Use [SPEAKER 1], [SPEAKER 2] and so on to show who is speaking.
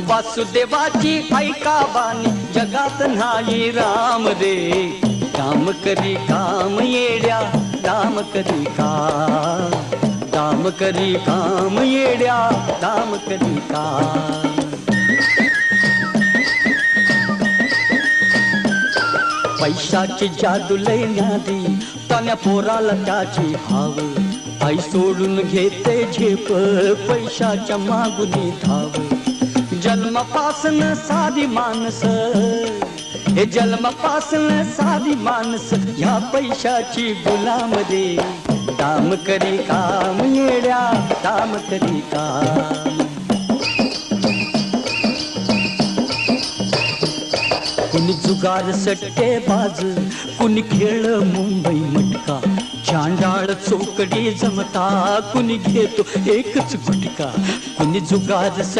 [SPEAKER 1] वासुदेवाची ऐका बानी जगात नाही राम रे. काम करी काम येड्या दाम करी दाम करी काम येड्या दाम करी पैशाची जादू लय न्यादी तान्या पोराला त्याची हाव. आई सोडून घेते झेप पैशाच्या मागुनी धाव. जन्मापासून साधी माणस हे जन्मापासून साधी माणस ह्या पैशाची गुलाम रे. दाम करी काम येड्या दाम करी काम. कुणी जुगार सट्टे बाज कुणी खेळ मुंबई मटका. चांडाळ चौकडी जमता कुणी घेतो एकच गुटका. कुणी जुगार